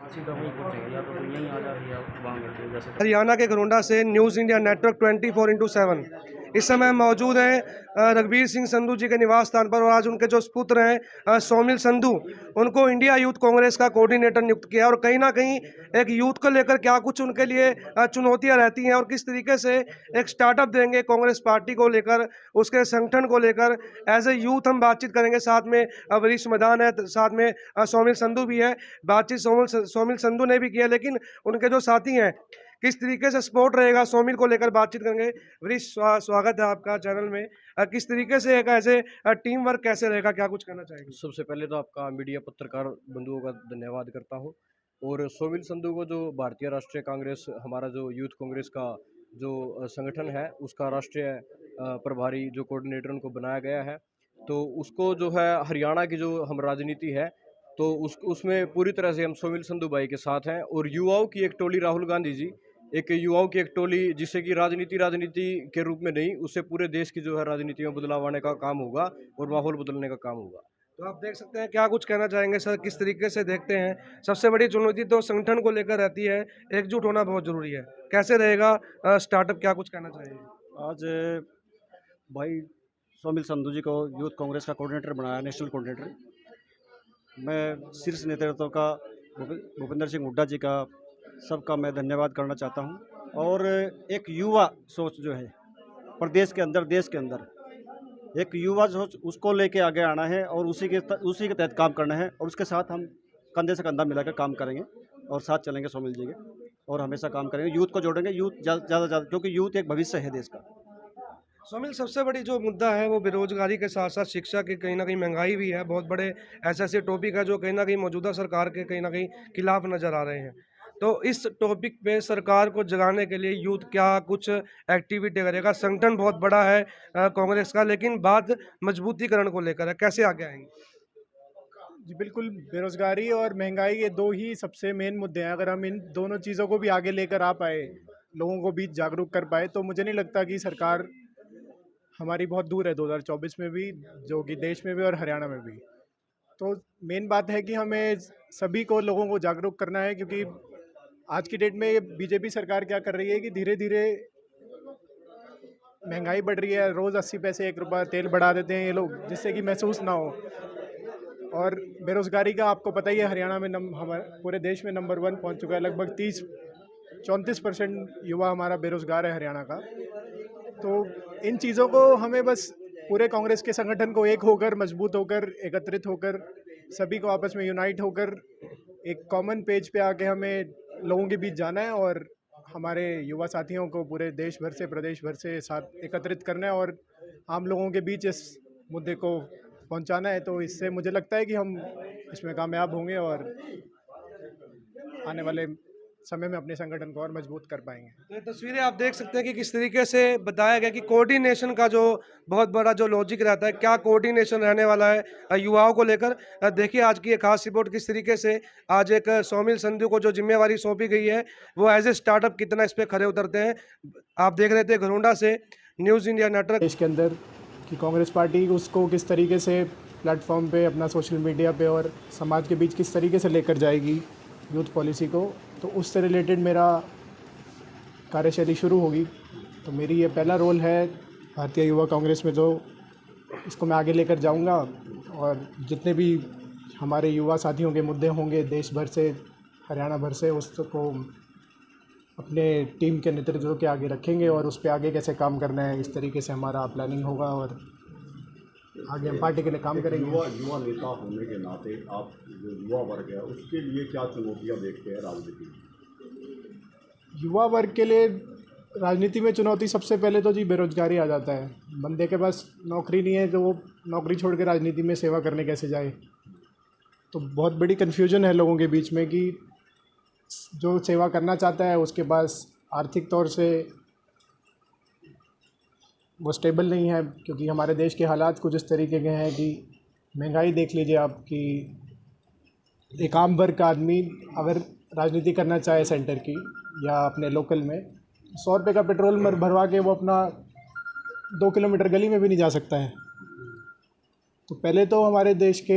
सीधा वहीं पहुँचेंगे, या तो कोई यहीं आ जाए या वहाँ मिलते हैं जैसे। हरियाणा के घरोंडा से न्यूज़ इंडिया नेटवर्क 24/7 इस समय मौजूद हैं रघुवीर सिंह संधू जी के निवास स्थान पर, और आज उनके जो सुपुत्र हैं सौमिल संधू, उनको इंडिया यूथ कांग्रेस का कोऑर्डिनेटर नियुक्त किया। और कहीं ना कहीं एक यूथ को लेकर क्या कुछ उनके लिए चुनौतियां रहती हैं और किस तरीके से एक स्टार्टअप देंगे कांग्रेस पार्टी को लेकर, उसके संगठन को लेकर, एज ए यूथ हम बातचीत करेंगे। साथ में वरिष्ठ मैदान है, साथ में सौमिल संधू भी है। बातचीत सौमिल संधू ने भी किया, लेकिन उनके जो साथी हैं किस तरीके से सपोर्ट रहेगा सौमिल को लेकर बातचीत करेंगे। वरिष्ठ स्वागत है आपका चैनल में। किस तरीके से एक ऐसे टीम वर्क कैसे रहेगा, क्या कुछ कहना चाहेंगे? सबसे पहले तो आपका मीडिया पत्रकार बंधुओं का धन्यवाद करता हूं। और सौमिल संधू को जो भारतीय राष्ट्रीय कांग्रेस, हमारा जो यूथ कांग्रेस का जो संगठन है, उसका राष्ट्रीय प्रभारी जो कोऑर्डिनेटर उनको बनाया गया है। तो उसको जो है हरियाणा की जो हम राजनीति है, तो उसमें पूरी तरह से हम सौमिल संधू भाई के साथ हैं। और युवाओं की एक टोली, राहुल गांधी जी, एक युवाओं की एक टोली, जिससे कि राजनीति के रूप में नहीं, उससे पूरे देश की जो है राजनीति में बदलाव आने का काम होगा और माहौल बदलने का काम होगा। तो आप देख सकते हैं, क्या कुछ कहना चाहेंगे सर, किस तरीके से देखते हैं? सबसे बड़ी चुनौती तो संगठन को लेकर रहती है, एकजुट होना बहुत जरूरी है। कैसे रहेगा स्टार्टअप, क्या कुछ कहना चाहेंगे? आज भाई सौमिल संधू जी को यूथ कांग्रेस का कोऑर्डिनेटर बनाया, नेशनल कोऑर्डिनेटर। मैं शीर्ष नेतृत्व का भूपेंद्र सिंह हुड्डा जी का, सबका मैं धन्यवाद करना चाहता हूं। और एक युवा सोच जो है प्रदेश के अंदर, देश के अंदर एक युवा सोच, उसको लेके आगे आना है और उसी के तहत काम करना है। और उसके साथ हम कंधे से कंधा मिलाकर काम करेंगे और साथ चलेंगे सौमिल जी के, और हमेशा काम करेंगे, यूथ को जोड़ेंगे। यूथ ज़्यादा, क्योंकि यूथ एक भविष्य है देश का। सौमिल, सबसे बड़ी जो मुद्दा है वो बेरोजगारी के साथ साथ शिक्षा की, कहीं ना कहीं महंगाई भी है। बहुत बड़े ऐसे टॉपिक है जो कहीं ना कहीं मौजूदा सरकार के कहीं ना कहीं खिलाफ नजर आ रहे हैं। तो इस टॉपिक पे सरकार को जगाने के लिए यूथ क्या कुछ एक्टिविटी करेगा? संगठन बहुत बड़ा है कांग्रेस का, लेकिन बात मजबूतीकरण को लेकर है, कैसे आगे आएंगे? जी बिल्कुल, बेरोज़गारी और महंगाई ये दो ही सबसे मेन मुद्दे हैं। अगर हम इन दोनों चीज़ों को भी आगे लेकर आ पाए, लोगों को बीच जागरूक कर पाए, तो मुझे नहीं लगता कि सरकार हमारी बहुत दूर है 2024 में भी, जो कि देश में भी और हरियाणा में भी। तो मेन बात है कि हमें सभी को, लोगों को जागरूक करना है, क्योंकि आज की डेट में बीजेपी सरकार क्या कर रही है कि धीरे धीरे महंगाई बढ़ रही है। रोज़ 80 पैसे 1 रुपया तेल बढ़ा देते हैं ये लोग, जिससे कि महसूस ना हो। और बेरोज़गारी का आपको पता ही है, हरियाणा में हमारे पूरे देश में नंबर 1 पहुंच चुका है। लगभग 34% युवा हमारा बेरोज़गार है हरियाणा का। तो इन चीज़ों को हमें बस पूरे कांग्रेस के संगठन को एक होकर, मजबूत होकर, एकत्रित होकर, सभी को आपस में यूनाइट होकर एक कॉमन पेज पे आके हमें लोगों के बीच जाना है और हमारे युवा साथियों को पूरे देश भर से, प्रदेश भर से साथ एकत्रित करना है और आम लोगों के बीच इस मुद्दे को पहुंचाना है। तो इससे मुझे लगता है कि हम इसमें कामयाब होंगे और आने वाले समय में अपने संगठन को और मजबूत कर पाएंगे। तो ये तस्वीरें आप देख सकते हैं कि किस तरीके से बताया गया कि कोऑर्डिनेशन का जो बहुत बड़ा जो लॉजिक रहता है, क्या कोऑर्डिनेशन रहने वाला है युवाओं को लेकर। देखिए आज की एक खास रिपोर्ट, किस तरीके से आज एक सौमिल संधू को जो जिम्मेवारी सौंपी गई है, वो एज ए स्टार्टअप कितना इस पर खरे उतरते हैं। आप देख रहे थे घरोंडा से न्यूज़ इंडिया नेटवर्क। देश के अंदर कि कांग्रेस पार्टी उसको किस तरीके से प्लेटफॉर्म पे, अपना सोशल मीडिया पे और समाज के बीच किस तरीके से लेकर जाएगी यूथ पॉलिसी को, तो उससे रिलेटेड मेरा कार्यशैली शुरू होगी। तो मेरी ये पहला रोल है भारतीय युवा कांग्रेस में, जो इसको मैं आगे लेकर जाऊंगा और जितने भी हमारे युवा साथियों के मुद्दे होंगे देश भर से, हरियाणा भर से, उसको अपने टीम के नेतृत्व के आगे रखेंगे और उस पर आगे कैसे काम करना है, इस तरीके से हमारा प्लानिंग होगा और आगे हम पार्टी के लिए काम करेंगे। युवा नेता होने के नाते आप जो युवा वर्ग है उसके लिए क्या चुनौतियां देखते हैं राजनीति में? युवा वर्ग के लिए राजनीति में चुनौती सबसे पहले तो जी बेरोजगारी आ जाता है। बंदे के पास नौकरी नहीं है तो वो नौकरी छोड़ के राजनीति में सेवा करने कैसे जाए। तो बहुत बड़ी कन्फ्यूजन है लोगों के बीच में कि जो सेवा करना चाहता है उसके पास आर्थिक तौर से वो स्टेबल नहीं है, क्योंकि हमारे देश के हालात कुछ इस तरीके के हैं कि महंगाई देख लीजिए आप, कि एक आम वर्ग का आदमी अगर राजनीति करना चाहे सेंटर की या अपने लोकल में, 100 रुपये का पेट्रोल भरवा के वो अपना 2 किलोमीटर गली में भी नहीं जा सकता है। तो पहले तो हमारे देश के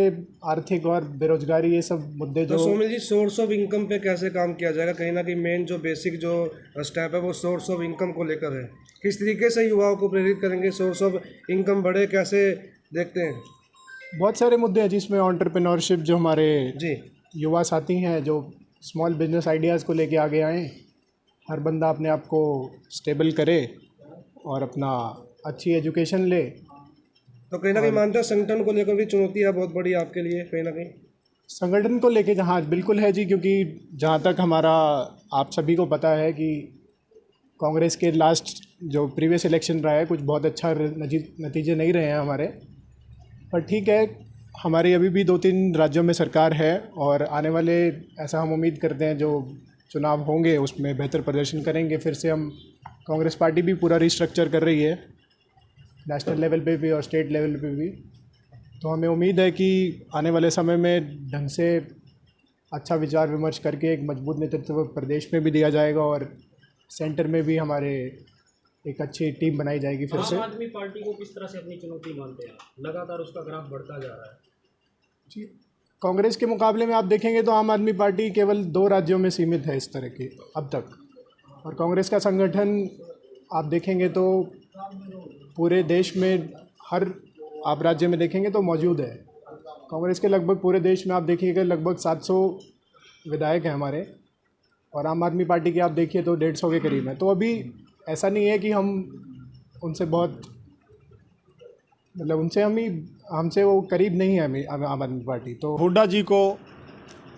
आर्थिक और बेरोजगारी ये सब मुद्दे तो जो सोमिल जी, सोर्स ऑफ इनकम पे कैसे काम किया जाएगा? कहीं ना कहीं मेन जो बेसिक जो स्टेप है वो सोर्स ऑफ इनकम को लेकर है। किस तरीके से युवाओं को प्रेरित करेंगे, सोर्स ऑफ इनकम बढ़े, कैसे देखते हैं? बहुत सारे मुद्दे हैं जिसमें एंटरप्रेन्योरशिप, जो हमारे जी युवा साथी हैं जो स्मॉल बिजनेस आइडियाज़ को लेके आगे आएँ, हर बंदा अपने आप को स्टेबल करे और अपना अच्छी एजुकेशन ले। तो कहीं ना कहीं मानते हैं संगठन को लेकर भी चुनौती है बहुत बड़ी आपके लिए कहीं ना कहीं? संगठन को लेके जहाँ बिल्कुल है जी, क्योंकि जहाँ तक हमारा आप सभी को पता है कि कांग्रेस के लास्ट जो प्रीवियस इलेक्शन रहा है कुछ बहुत अच्छा नतीजे नहीं रहे हैं हमारे, पर ठीक है, हमारी अभी भी 2-3 राज्यों में सरकार है और आने वाले, ऐसा हम उम्मीद करते हैं, जो चुनाव होंगे उसमें बेहतर प्रदर्शन करेंगे। फिर से हम कांग्रेस पार्टी भी पूरा रिस्ट्रक्चर कर रही है, नेशनल लेवल पे भी और स्टेट लेवल पे भी। तो हमें उम्मीद है कि आने वाले समय में ढंग से अच्छा विचार विमर्श करके एक मजबूत नेतृत्व प्रदेश में भी दिया जाएगा और सेंटर में भी हमारे एक अच्छी टीम बनाई जाएगी फिर से। आम आदमी पार्टी को किस तरह से अपनी चुनौती मानते हैं? लगातार उसका ग्राफ बढ़ता जा रहा है। जी, कांग्रेस के मुकाबले में आप देखेंगे तो आम आदमी पार्टी केवल 2 राज्यों में सीमित है इस तरह की अब तक, और कांग्रेस का संगठन आप देखेंगे तो पूरे देश में हर आप राज्य में देखेंगे तो मौजूद है। कांग्रेस के लगभग पूरे देश में आप देखिएगा लगभग 700 विधायक हैं हमारे, और आम आदमी पार्टी के आप देखिए तो 150 के करीब हैं। तो अभी ऐसा नहीं है कि हम उनसे बहुत, मतलब हमसे वो करीब नहीं है आम आदमी पार्टी। तो हुड्डा जी को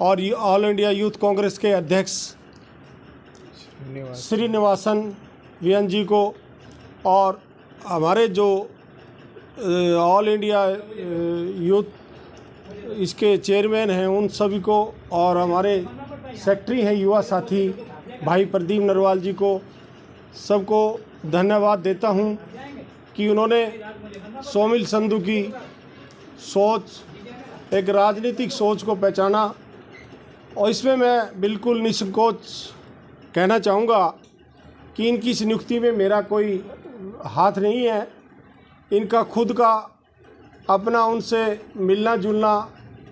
और ऑल इंडिया यूथ कांग्रेस के अध्यक्ष श्रीनिवासन वीएन जी को और हमारे जो ऑल इंडिया यूथ इसके चेयरमैन हैं उन सभी को, और हमारे सेक्रेटरी हैं युवा साथी भाई प्रदीप नरवाल जी को, सबको धन्यवाद देता हूं कि उन्होंने सोमिल संधू की सोच, एक राजनीतिक सोच को पहचाना। और इसमें मैं बिल्कुल निसंकोच कहना चाहूँगा कि इनकी इस नियुक्ति में मेरा कोई हाथ नहीं है। इनका खुद का अपना उनसे मिलना जुलना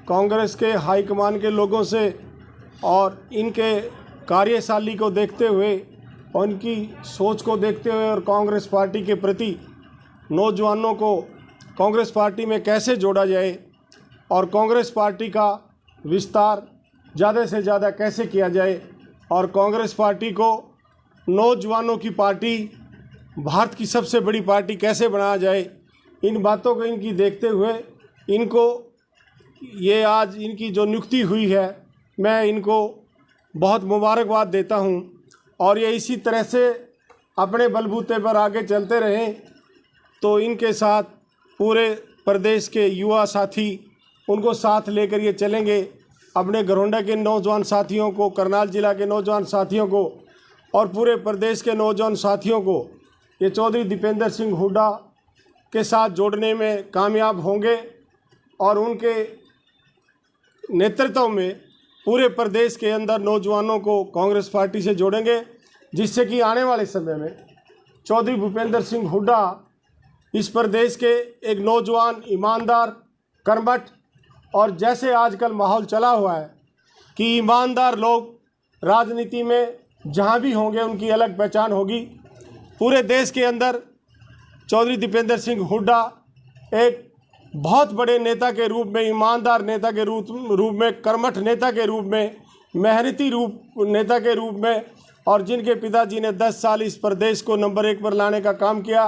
कांग्रेस के हाईकमान के लोगों से और इनके कार्यशैली को देखते हुए और उनकी सोच को देखते हुए और कांग्रेस पार्टी के प्रति नौजवानों को कांग्रेस पार्टी में कैसे जोड़ा जाए और कांग्रेस पार्टी का विस्तार ज़्यादा से ज़्यादा कैसे किया जाए और कांग्रेस पार्टी को नौजवानों की पार्टी, भारत की सबसे बड़ी पार्टी कैसे बनाया जाए, इन बातों को इनकी देखते हुए इनको ये आज इनकी जो नियुक्ति हुई है, मैं इनको बहुत मुबारकबाद देता हूं। और ये इसी तरह से अपने बलबूते पर आगे चलते रहें तो इनके साथ पूरे प्रदेश के युवा साथी उनको साथ लेकर ये चलेंगे। अपने घरोंडा के नौजवान साथियों को, करनाल जिला के नौजवान साथियों को और पूरे प्रदेश के नौजवान साथियों को ये चौधरी दीपेंद्र सिंह हुड्डा के साथ जोड़ने में कामयाब होंगे और उनके नेतृत्व में पूरे प्रदेश के अंदर नौजवानों को कांग्रेस पार्टी से जोड़ेंगे, जिससे कि आने वाले समय में चौधरी भूपेंद्र सिंह हुड्डा इस प्रदेश के एक नौजवान, ईमानदार, कर्मठ और जैसे आजकल माहौल चला हुआ है कि ईमानदार लोग राजनीति में जहां भी होंगे उनकी अलग पहचान होगी। पूरे देश के अंदर चौधरी दीपेंद्र सिंह हुड्डा एक बहुत बड़े नेता के रूप में, ईमानदार नेता के रूप में, कर्मठ नेता के रूप में, मेहनती नेता के रूप में, और जिनके पिताजी ने 10 साल इस प्रदेश को नंबर 1 पर लाने का काम किया,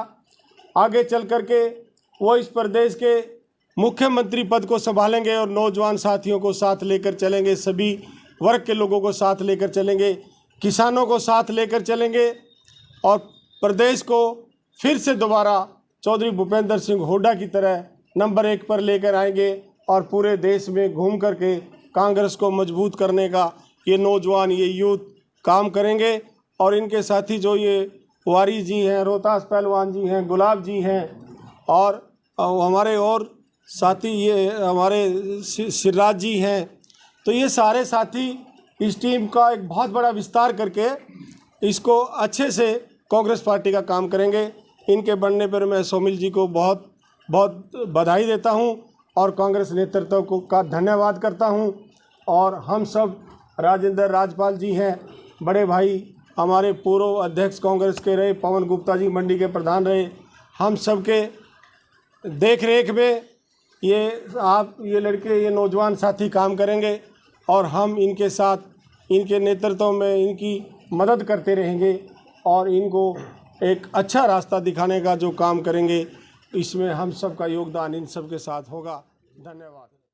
आगे चल कर के वो इस प्रदेश के मुख्यमंत्री पद को संभालेंगे और नौजवान साथियों को साथ लेकर चलेंगे, सभी वर्ग के लोगों को साथ लेकर चलेंगे, किसानों को साथ लेकर चलेंगे और प्रदेश को फिर से दोबारा चौधरी भूपेंद्र सिंह हुड्डा की तरह नंबर 1 पर लेकर आएंगे और पूरे देश में घूम करके कांग्रेस को मजबूत करने का ये नौजवान, ये यूथ काम करेंगे। और इनके साथी जो ये वारी जी हैं, रोहतास पहलवान जी हैं, गुलाब जी हैं और हमारे और साथी ये हमारे सिराज जी हैं, तो ये सारे साथी इस टीम का एक बहुत बड़ा विस्तार करके इसको अच्छे से कांग्रेस पार्टी का काम करेंगे। इनके बनने पर मैं सोमिल जी को बहुत बहुत बधाई देता हूं और कांग्रेस नेतृत्व को का धन्यवाद करता हूं। और हम सब राजेंद्र राजपाल जी हैं, बड़े भाई हमारे पूर्व अध्यक्ष कांग्रेस के रहे, पवन गुप्ता जी मंडी के प्रधान रहे, हम सब के देख रेख में ये लड़के, ये नौजवान साथी काम करेंगे और हम इनके साथ, इनके नेतृत्व में इनकी मदद करते रहेंगे और इनको एक अच्छा रास्ता दिखाने का जो काम करेंगे, इसमें हम सब का योगदान इन सब के साथ होगा। धन्यवाद।